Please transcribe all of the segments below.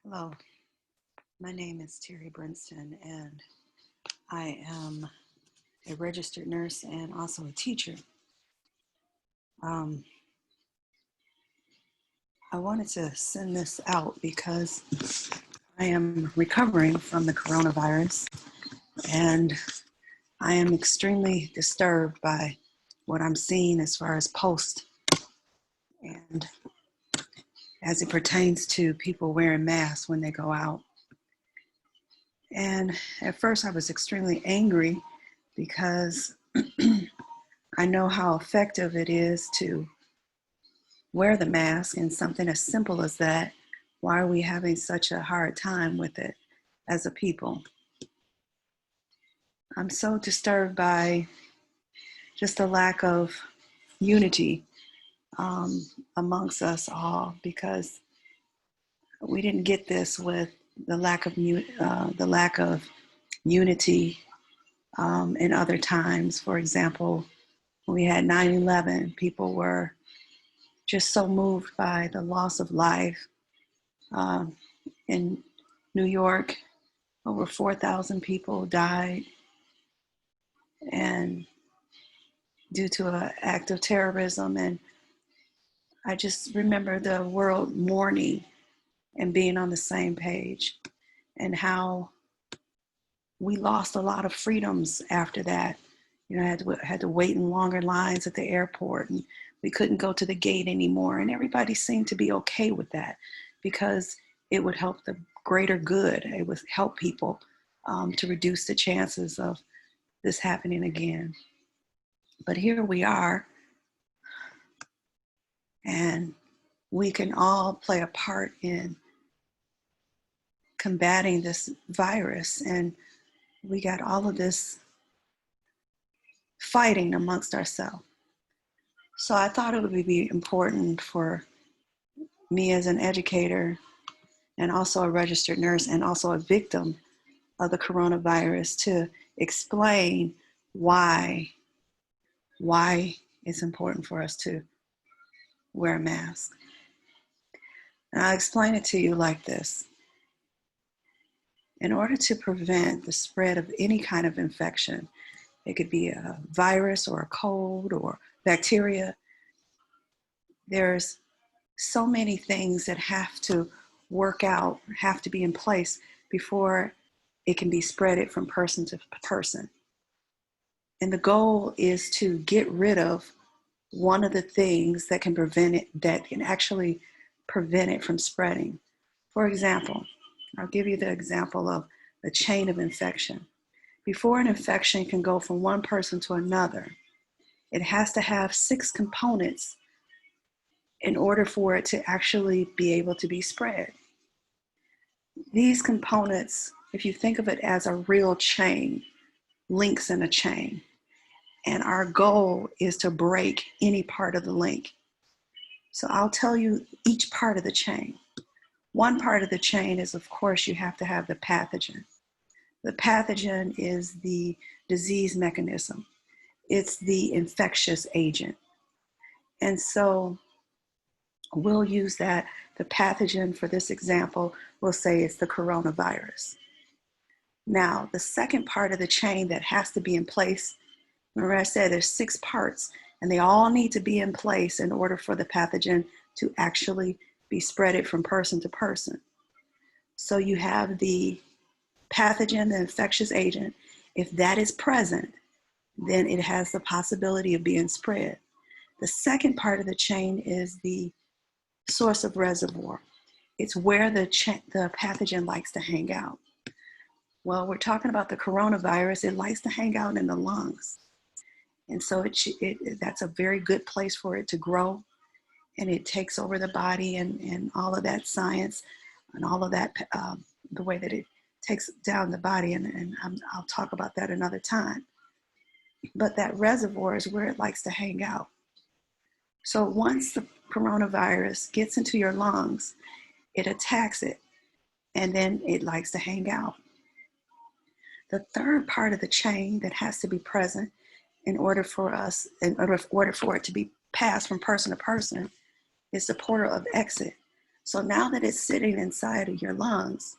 Hello, my name is Terry Brinston, and I am a registered nurse and also a teacher. Um, I wanted to send this out because I am recovering from the coronavirus, and I am extremely disturbed by what I'm seeing as far as posts and as it pertains to people wearing masks when they go out. And at first I was extremely angry because I know how effective it is to wear the mask, and something as simple as that. Why are we having such a hard time with it as a people? I'm so disturbed by just the lack of unity um, amongst us all, because we didn't get this with the lack of unity in other times. For example, when we had 9/11, people were just so moved by the loss of life. In New York, over 4,000 people died, and due to an act of terrorism. And I just remember the world mourning and being on the same page, and how we lost a lot of freedoms after that. You know, had to wait in longer lines at the airport, and we couldn't go to the gate anymore. And everybody seemed to be okay with that because it would help the greater good. It would help people to reduce the chances of this happening again. But here we are, and we can all play a part in combating this virus. And we got all of this fighting amongst ourselves. So I thought it would be important for me as an educator and also a registered nurse and also a victim of the coronavirus to explain why it's important for us to wear a mask. And I'll explain it to you like this. In order to prevent the spread of any kind of infection, it could be a virus or a cold or bacteria, there's so many things that have to work out, have to be in place before it can be spreaded from person to person. And the goal is to get rid of one of the things that can prevent it, that can actually prevent it from spreading. For example, I'll give you the example of the chain of infection. Before an infection can go from one person to another, it has to have 6 components in order for it to actually be able to be spread. These components, if you think of it as a real chain, links in a chain, and our goal is to break any part of the link. So I'll tell you each part of the chain. One part of the chain is, of course, you have to have the pathogen. The pathogen is the disease mechanism. It's the infectious agent. And so we'll use that. The pathogen for this example, we'll say it's the coronavirus. Now, the second part of the chain that has to be in place, remember I said there's 6 parts, and they all need to be in place in order for the pathogen to actually be spreaded from person to person. So you have the pathogen, the infectious agent. If that is present, then it has the possibility of being spread. The second part of the chain is the source of reservoir. It's where the pathogen likes to hang out. Well, we're talking about the coronavirus. It likes to hang out in the lungs. And so that's a very good place for it to grow. And it takes over the body, and all of that science and all of that, the way that it takes down the body. And I'll talk about that another time. But that reservoir is where it likes to hang out. So once the coronavirus gets into your lungs, it attacks it, and then it likes to hang out. The third part of the chain that has to be present in order for it to be passed from person to person is the portal of exit. So now that it's sitting inside of your lungs,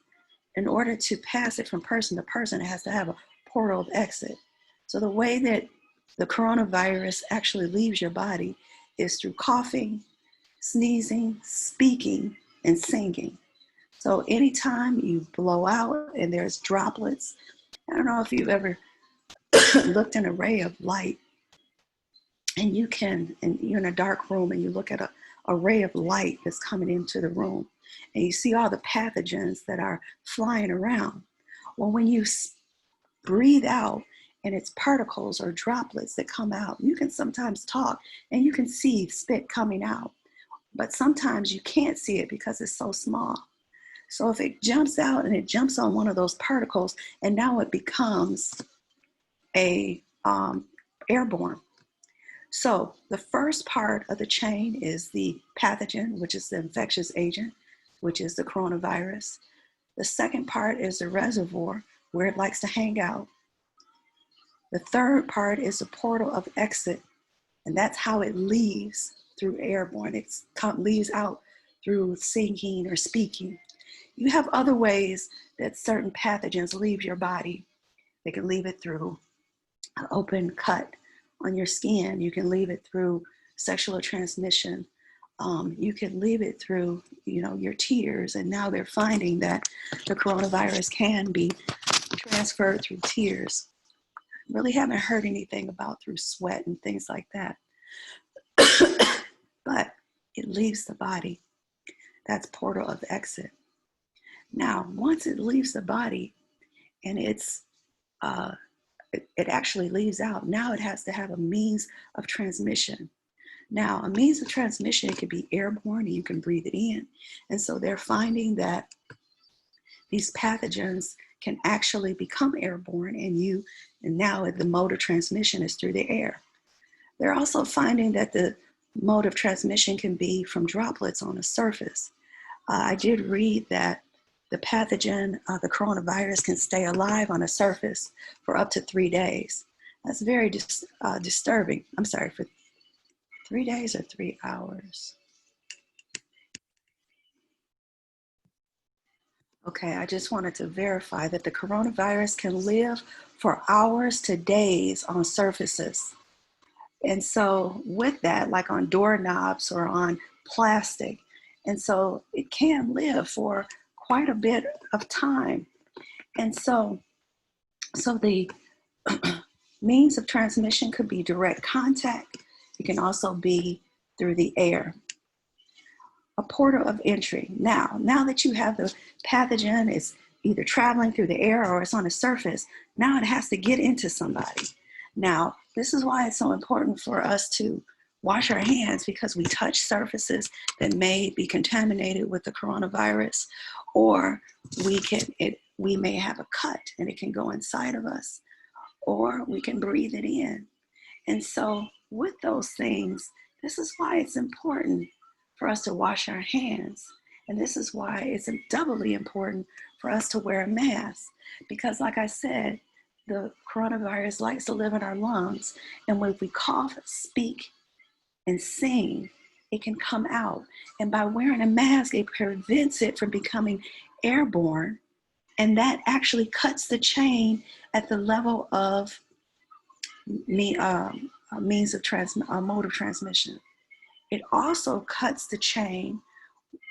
in order to pass it from person to person, it has to have a portal of exit. So the way that the coronavirus actually leaves your body is through coughing, sneezing, speaking, and singing. So anytime you blow out and there's droplets, I don't know if you've ever looked at an array of light, and you're in a dark room and you look at a ray of light that's coming into the room, and you see all the pathogens that are flying around. Well, when you breathe out and it's particles or droplets that come out, you can sometimes talk and you can see spit coming out, but sometimes you can't see it because it's so small. So if it jumps out and it jumps on one of those particles, and now it becomes a airborne. So the first part of the chain is the pathogen, which is the infectious agent, which is the coronavirus. The second part is the reservoir, where it likes to hang out. The third part is the portal of exit, and that's how it leaves through airborne. It leaves out through singing or speaking. You have other ways that certain pathogens leave your body. They can leave it through an open cut on your skin. You can leave it through sexual transmission. You can leave it through, your tears. And now they're finding that the coronavirus can be transferred through tears. Really haven't heard anything about through sweat and things like that. But it leaves the body. That's portal of exit. Now, once it leaves the body and it actually leaves out, now it has to have a means of transmission. Now, a means of transmission, it could be airborne and you can breathe it in. And so they're finding that these pathogens can actually become airborne, and now the mode of transmission is through the air. They're also finding that the mode of transmission can be from droplets on a surface. I did read that the pathogen, the coronavirus, can stay alive on a surface for up to 3 days. That's very disturbing. I'm sorry, for 3 days or 3 hours. Okay, I just wanted to verify that the coronavirus can live for hours to days on surfaces. And so with that, like on doorknobs or on plastic, and so it can live for quite a bit of time. And so the means of transmission could be direct contact. It can also be through the air. A portal of entry. Now that you have the pathogen, it's either traveling through the air or it's on a surface, now it has to get into somebody. Now, this is why it's so important for us to wash our hands, because we touch surfaces that may be contaminated with the coronavirus, or we may have a cut and it can go inside of us, or we can breathe it in. And so with those things, this is why it's important for us to wash our hands. And this is why it's doubly important for us to wear a mask, because like I said, the coronavirus likes to live in our lungs. And when we cough, speak, and sing, it can come out. And by wearing a mask, it prevents it from becoming airborne. And that actually cuts the chain at the level of mode of transmission. It also cuts the chain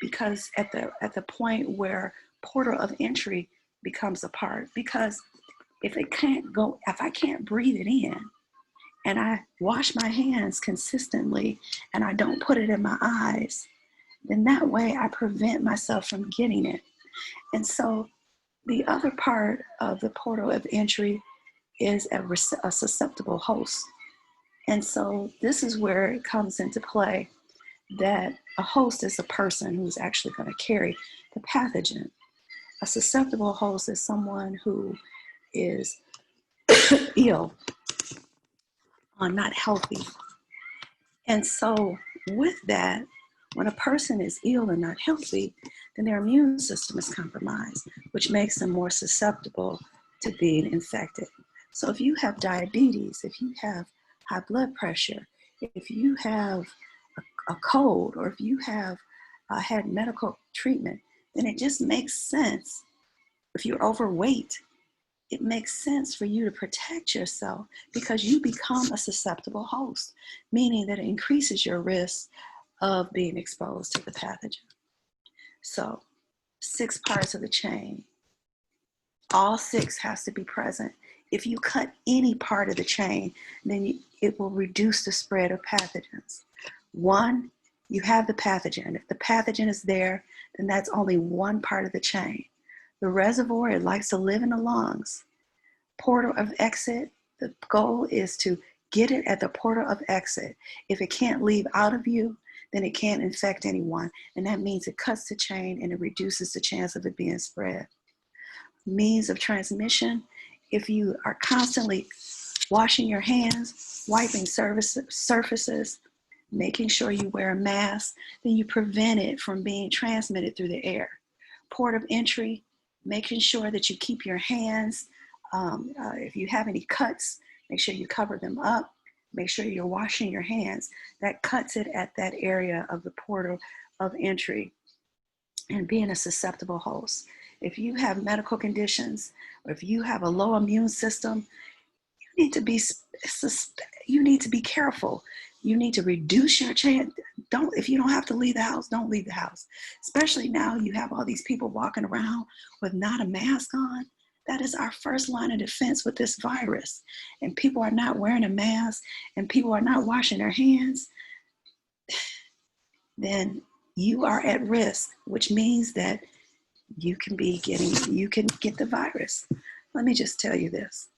because at the point where portal of entry becomes a part, because if I can't breathe it in and I wash my hands consistently and I don't put it in my eyes, then that way I prevent myself from getting it. And so the other part of the portal of entry is a susceptible host. And so this is where it comes into play that a host is a person who's actually going to carry the pathogen. A susceptible host is someone who is ill or not healthy. And so with that, when a person is ill and not healthy, then their immune system is compromised, which makes them more susceptible to being infected. So if you have diabetes, if you have high blood pressure, if you have a cold, or if you have had medical treatment, then it just makes sense. If you're overweight, it makes sense for you to protect yourself because you become a susceptible host, meaning that it increases your risk of being exposed to the pathogen. So 6 parts of the chain, all 6 has to be present. If you cut any part of the chain, then it will reduce the spread of pathogens. 1, you have the pathogen. If the pathogen is there, then that's only 1 part of the chain. The reservoir, it likes to live in the lungs. Portal of exit, the goal is to get it at the portal of exit. If it can't leave out of you, then it can't infect anyone. And that means it cuts the chain and it reduces the chance of it being spread. Means of transmission, if you are constantly washing your hands, wiping surfaces, making sure you wear a mask, then you prevent it from being transmitted through the air. Port of entry, making sure that you keep your hands, if you have any cuts, make sure you cover them up. Make sure you're washing your hands. That cuts it at that area of the portal of entry. And being a susceptible host. If you have medical conditions, or if you have a low immune system, you need to be careful. You need to reduce your chance. If you don't have to leave the house, don't leave the house. Especially now you have all these people walking around with not a mask on. That is our first line of defense with this virus. And people are not wearing a mask and people are not washing their hands. Then you are at risk, which means that you can get the virus. Let me just tell you this.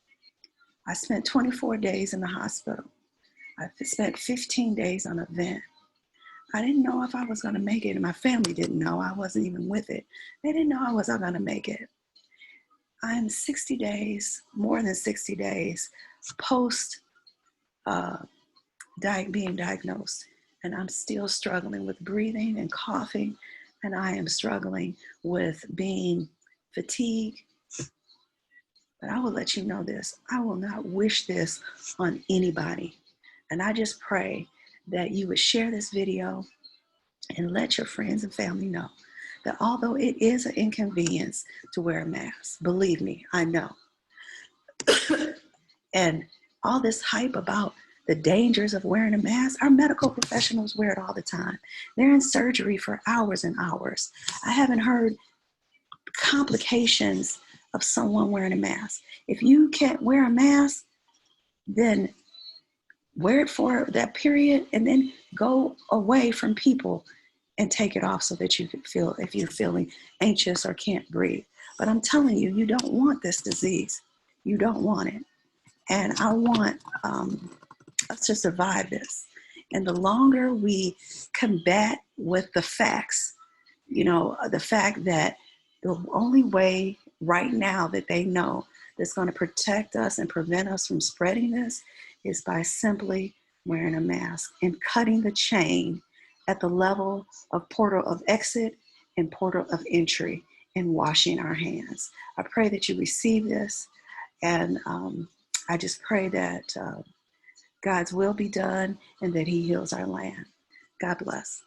I spent 24 days in the hospital. I spent 15 days on a vent. I didn't know if I was going to make it, and my family didn't know. I wasn't even with it. They didn't know I wasn't going to make it. I'm 60 days, more than 60 days, post being diagnosed. And I'm still struggling with breathing and coughing, and I am struggling with being fatigued. But I will let you know this. I will not wish this on anybody. And I just pray that you would share this video and let your friends and family know that although it is an inconvenience to wear a mask, believe me, I know. And all this hype about the dangers of wearing a mask, our medical professionals wear it all the time. They're in surgery for hours and hours. I haven't heard complications of someone wearing a mask. If you can't wear a mask, then wear it for that period and then go away from people and take it off so that you can feel, if you're feeling anxious or can't breathe. But I'm telling you, you don't want this disease. You don't want it. And I want us to survive this. And the longer we combat with the facts, the fact that the only way right now that they know that's going to protect us and prevent us from spreading this is by simply wearing a mask and cutting the chain at the level of portal of exit and portal of entry and washing our hands. I pray that you receive this, and I just pray that God's will be done and that He heals our land. God bless.